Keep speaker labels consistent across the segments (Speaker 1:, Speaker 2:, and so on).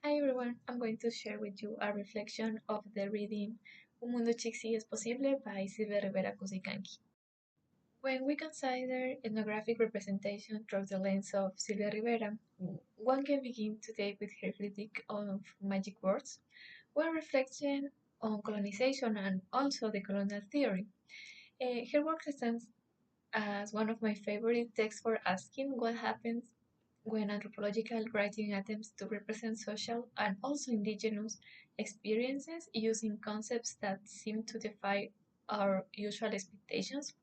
Speaker 1: Hi everyone, I'm going to share with you a reflection of the reading Un mundo chixi es posible by Silvia Rivera Cusicanqui. When we consider ethnographic representation through the lens of Silvia Rivera, one can begin today with her critique of magic words, one reflection on colonization and also the colonial theory. Her work stands as one of my favorite texts for asking what happens when anthropological writing attempts to represent social and also indigenous experiences using concepts that seem to defy our usual expectations,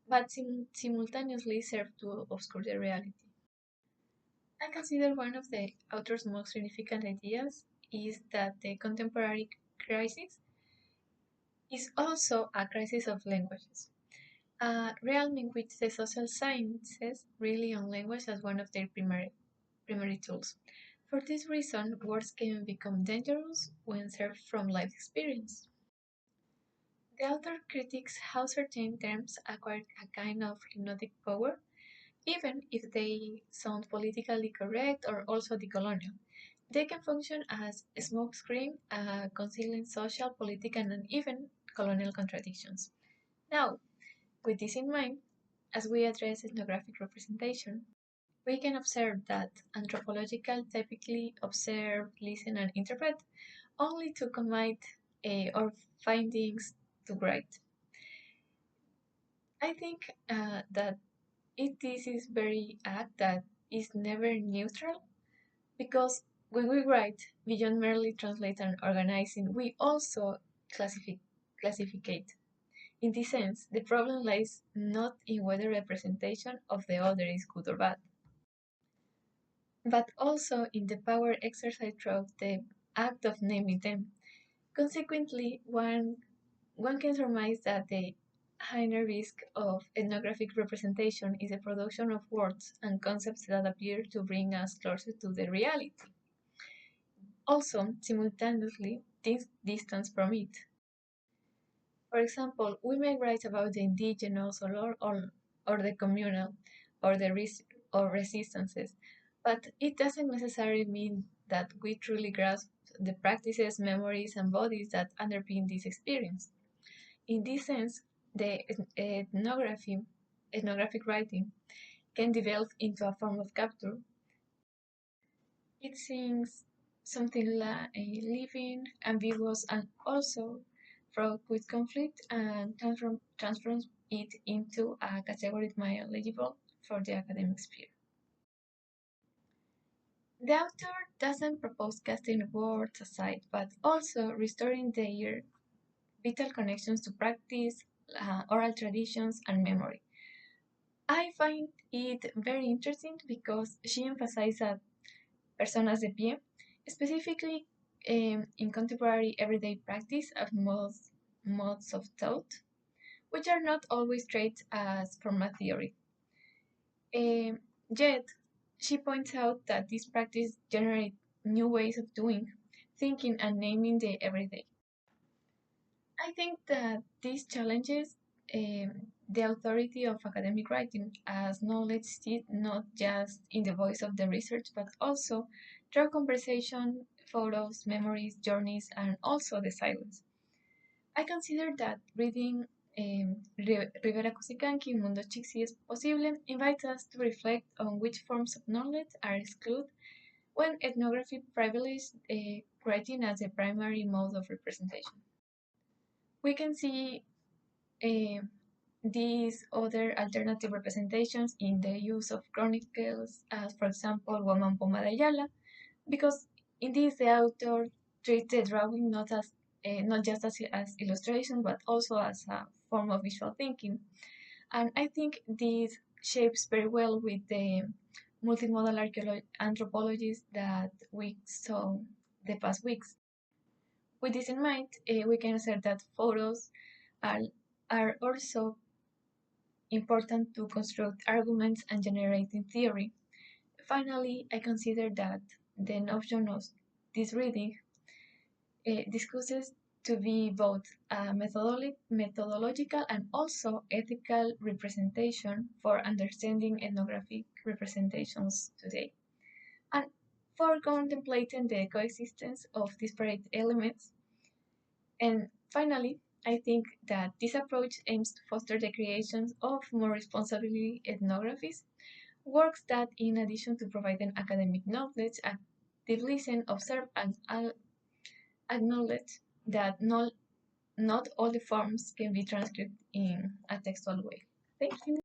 Speaker 1: but simultaneously serve to obscure the reality. I consider one of the author's most significant ideas is that the contemporary crisis is also a crisis of languages. A realm in which the social sciences rely on language as one of their primary tools. For this reason, words can become dangerous when served from life experience. The author critiques how certain terms acquire a kind of hypnotic power, even if they sound politically correct or also decolonial. They can function as a smokescreen, concealing social, political, and even colonial contradictions. Now, with this in mind, as we address ethnographic representation, we can observe that anthropological typically observe, listen, and interpret only to commit or findings to write. I think that this is very act that is never neutral because when we write beyond merely translate and organizing, we also classificate. In this sense, the problem lies not in whether representation of the other is good or bad, but also in the power exercised through the act of naming them. Consequently, one can surmise that the higher risk of ethnographic representation is the production of words and concepts that appear to bring us closer to the reality. Also, simultaneously, this distance from it. For example, we may write about the indigenous or the communal or the or resistances, but it doesn't necessarily mean that we truly grasp the practices, memories, and bodies that underpin this experience. In this sense, the ethnographic writing can develop into a form of capture. It seems something like a living, ambiguous, and also fraught with conflict, and transforms it into a category more legible for the academic sphere. The author doesn't propose casting words aside, but also restoring their vital connections to practice, oral traditions, and memory. I find it very interesting because she emphasizes that personas de pie, specifically in contemporary everyday practice of modes of thought, which are not always treated as formal theory. Um, Yet, she points out that this practice generates new ways of doing, thinking, and naming the everyday. I think that these challenges the authority of academic writing as knowledge sits not just in the voice of the research, but also through conversation, photos, memories, journeys, and also the silence. I consider that reading Rivera Cusicanqui, Mundo Chixi es Posible invites us to reflect on which forms of knowledge are excluded when ethnography privileges writing as a primary mode of representation. We can see uh, these other alternative representations in the use of chronicles, as for example, Woman Poma de Ayala, because in this the author treats the drawing not just as illustration, but also as a form of visual thinking. And I think this shapes very well with the multimodal anthropologies that we saw the past weeks. With this in mind, we can assert that photos are, are also important to construct arguments and generating theory. Finally, I consider that the notion of this reading discusses to be both a methodological and also ethical representation for understanding ethnographic representations today. And for contemplating the coexistence of disparate elements. And finally, I think that this approach aims to foster the creation of more responsibility ethnographies, works that, in addition to providing academic knowledge, active listen, observe, and acknowledge that not all the forms can be transcribed in a textual way. Thank you.